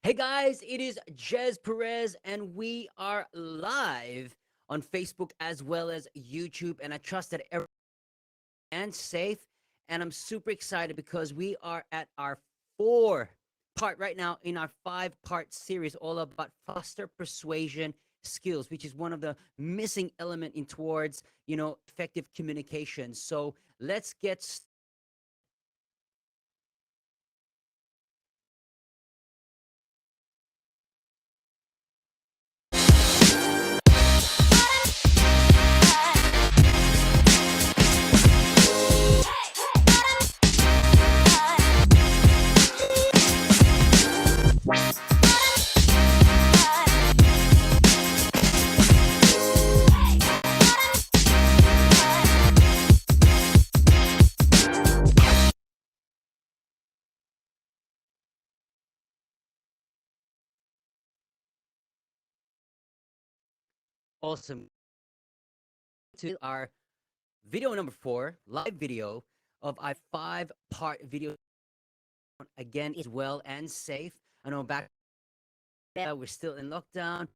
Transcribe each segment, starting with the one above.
Hey guys, it is Jez Perez, and we are live on Facebook as well as YouTube. And I trust that everyone and safe. And I'm super excited because we are at our four part right now in our 5-part series, all about foster persuasion skills, which is one of the missing element in towards effective communication. So let's get awesome to our video number 4, live video of our 5-part video. Again, is well and safe. I know back we're still in lockdown,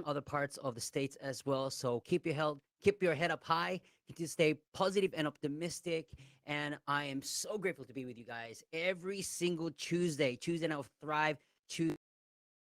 other parts of the states as well. So keep your head up high, to stay positive and optimistic. And I am so grateful to be with you guys every single Tuesday Night of Thrive. Tuesday,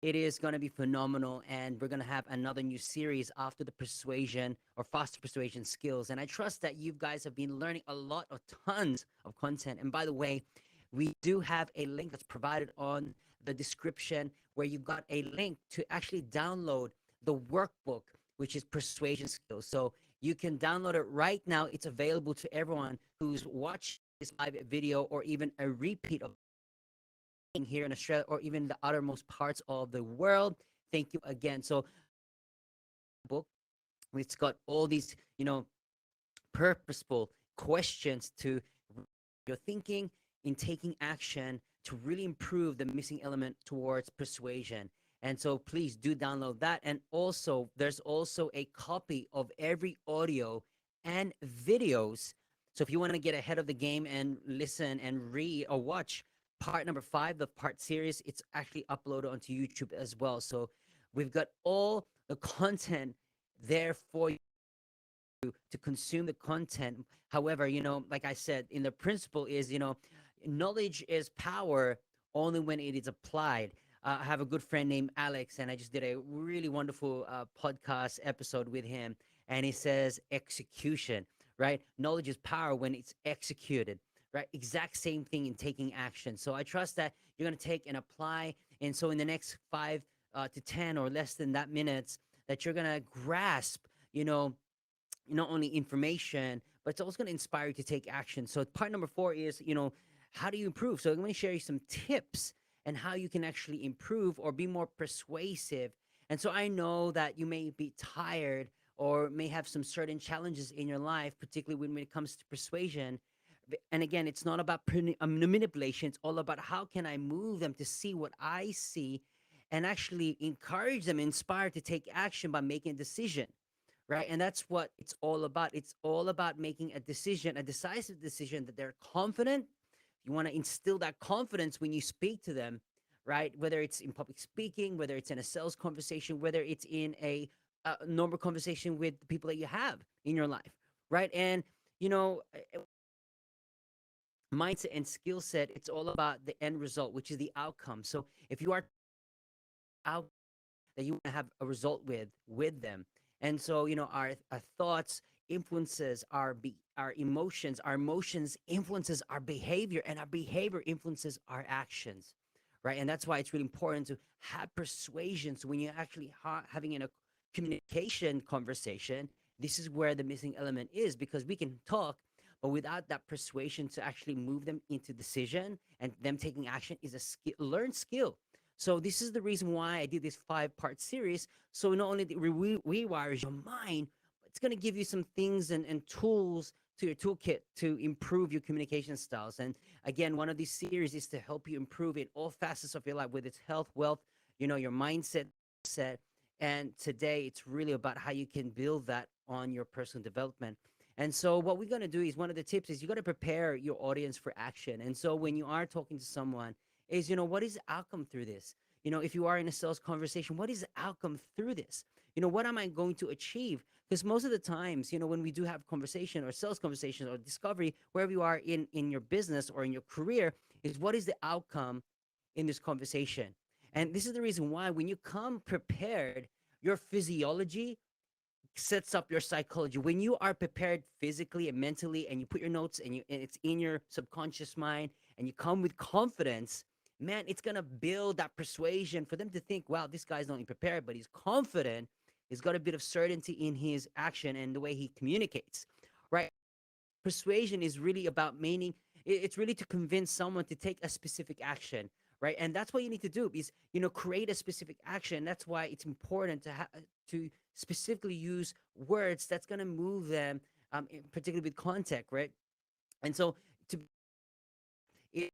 it is going to be phenomenal, and we're going to have another new series after the persuasion or foster persuasion skills. And I trust that you guys have been learning a lot of tons of content. And by the way, we do have a link that's provided on the description where you got a link to actually download the workbook, which is Persuasion Skills. So you can download it right now. It's available to everyone who's watched this live video or even a repeat of here in Australia or even the uttermost parts of the world. Thank you again. So book, it's got all these, purposeful questions to your thinking in taking action to really improve the missing element towards persuasion. And so please do download that. And also, there's also a copy of every audio and videos. So if you want to get ahead of the game and listen and read or watch part number 5, the part series, it's actually uploaded onto YouTube as well. So we've got all the content there for you to consume the content. However, like I said, in the principle is, knowledge is power only when it is applied. I have a good friend named Alex, and I just did a really wonderful podcast episode with him. And he says execution, right? Knowledge is power when it's executed, right? Exact same thing in taking action. So I trust that you're going to take and apply. And so in the next 5 to 10 or less than that minutes, that you're going to grasp, you know, not only information, but it's also going to inspire you to take action. So part number 4 is, how do you improve? So I'm going to share you some tips and how you can actually improve or be more persuasive. And so I know that you may be tired or may have some certain challenges in your life, particularly when it comes to persuasion. And again, it's not about manipulation. It's all about how can I move them to see what I see and actually encourage them, inspire to take action by making a decision, right? And that's what it's all about. It's all about making a decision, a decisive decision that they're confident. You want to instill that confidence when you speak to them, right? Whether it's in public speaking, whether it's in a sales conversation, whether it's in a normal conversation with the people that you have in your life, right? And mindset and skill set, it's all about the end result, which is the outcome. So if you are out that you want to have a result with them. And so, our thoughts influences our emotions influences our behavior, and our behavior influences our actions, right? And that's why it's really important to have persuasion. So when you're actually having a communication conversation, this is where the missing element is, because we can talk, but without that persuasion to actually move them into decision and them taking action is a learned skill. So this is the reason why I did this 5-part series. So not only rewires your mind, but it's going to give you some things and tools to your toolkit to improve your communication styles. And again, one of these series is to help you improve in all facets of your life, whether it's health, wealth, your mindset set. And today it's really about how you can build that on your personal development. And so what we're going to do is, one of the tips is you got to prepare your audience for action. And so when you are talking to someone, is what is the outcome through this? if you are in a sales conversation, what is the outcome through this? What am I going to achieve? Because most of the times, when we do have conversation or sales conversations or discovery, wherever you are in your business or in your career, is what is the outcome in this conversation? And this is the reason why when you come prepared, your physiology sets up your psychology. When you are prepared physically and mentally, and you put your notes and it's in your subconscious mind, and you come with confidence, man, it's gonna build that persuasion for them to think, wow, this guy's not only prepared, but he's confident. He's got a bit of certainty in his action and the way he communicates, right? Persuasion is really about meaning. It's really to convince someone to take a specific action, right? And that's what you need to do is, create a specific action. That's why it's important to specifically use words that's going to move them, particularly with context, right? And so to it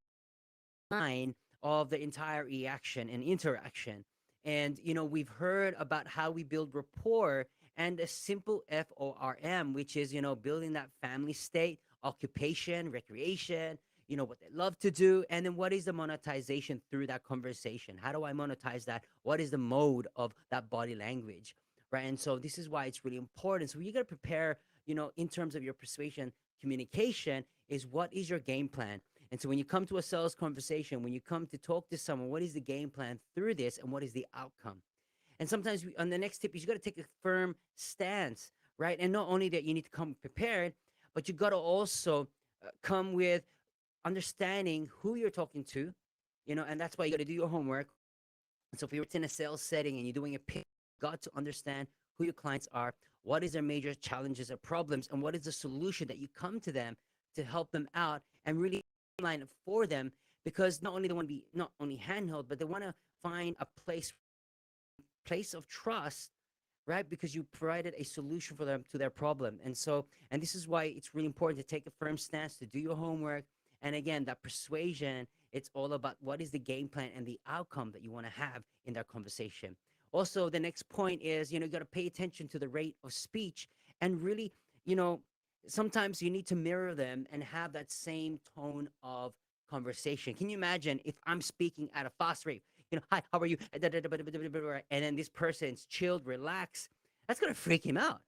line of the entire reaction and interaction. And we've heard about how we build rapport and a simple FORM, which is building that family state, occupation, recreation, what they love to do, and then what is the monetization through that conversation? How do I monetize that? What is the mode of that body language, right? And so this is why it's really important. So you got to prepare, in terms of your persuasion communication, is what is your game plan? And so when you come to a sales conversation, when you come to talk to someone, what is the game plan through this and what is the outcome? And sometimes on the next tip is you got to take a firm stance, right? And not only that, you need to come prepared, but you got to also come with understanding who you're talking to, and that's why you got to do your homework. And so if you're in a sales setting and you're doing a pitch, you got to understand who your clients are, what is their major challenges or problems, and what is the solution that you come to them to help them out and really line it for them. Because not only they want to be not only handheld, but they want to find a place of trust, right? Because you provided a solution for them to their problem. And this is why it's really important to take a firm stance, to do your homework. And again, that persuasion, it's all about what is the game plan and the outcome that you want to have in that conversation. Also, the next point is, you got to pay attention to the rate of speech and really, you know, sometimes you need to mirror them and have that same tone of conversation. Can you imagine if I'm speaking at a fast rate? Hi, how are you? And then this person's chilled, relaxed. That's gonna freak him out,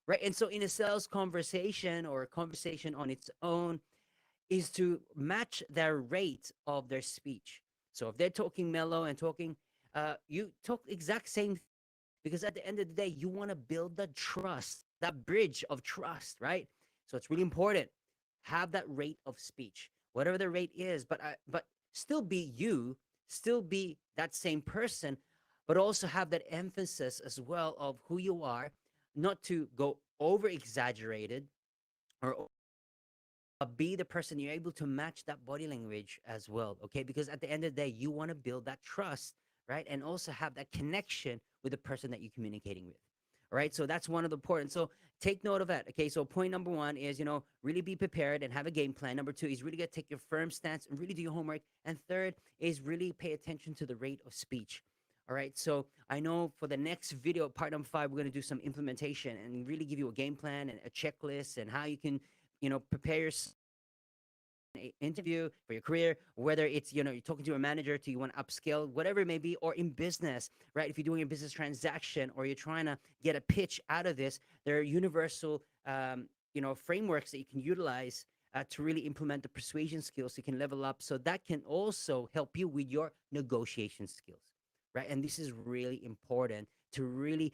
right? And so, in a sales conversation or a conversation on its own, is to match their rate of their speech. So if they're talking mellow and talking, you talk exact same, because at the end of the day, you want to build that trust, that bridge of trust, right? So it's really important. Have that rate of speech, whatever the rate is, but still be you, still be that same person, but also have that emphasis as well of who you are, not to go over exaggerated or be the person you're able to match that body language as well. Okay, because at the end of the day, you want to build that trust, right? And also have that connection with the person that you're communicating with. All right, so that's one of the important. So take note of that. Okay, so point number one is, really be prepared and have a game plan. Number two is really gonna take your firm stance and really do your homework. And third is really pay attention to the rate of speech. All right, so I know for the next video, part number five, we're gonna do some implementation and really give you a game plan and a checklist and how you can, prepare your interview for your career, whether it's you're talking to a manager to you want to upskill, whatever it may be, or in business, right? If you're doing a business transaction or you're trying to get a pitch out of this, there are universal frameworks that you can utilize to really implement the persuasion skills. So you can level up, so that can also help you with your negotiation skills, right? And this is really important to really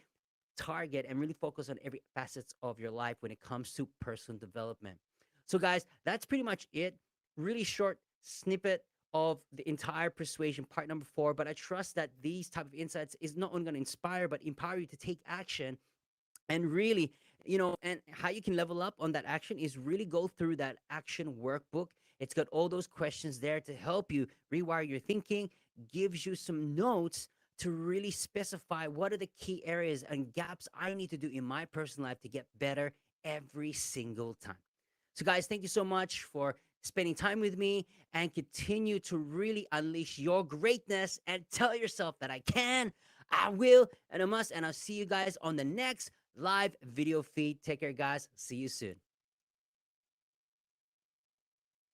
target and really focus on every facets of your life when it comes to personal development. So guys, that's pretty much it. Really short snippet of the entire persuasion part number four, but I trust that these type of insights is not only going to inspire but empower you to take action. And really, and how you can level up on that action is really go through that action workbook. It's got all those questions there to help you rewire your thinking, gives you some notes to really specify what are the key areas and gaps I need to do in my personal life to get better every single time. So, guys, thank you so much for spending time with me, and continue to really unleash your greatness and tell yourself that I can, I will, and I must. And I'll see you guys on the next live video feed. Take care, guys. See you soon.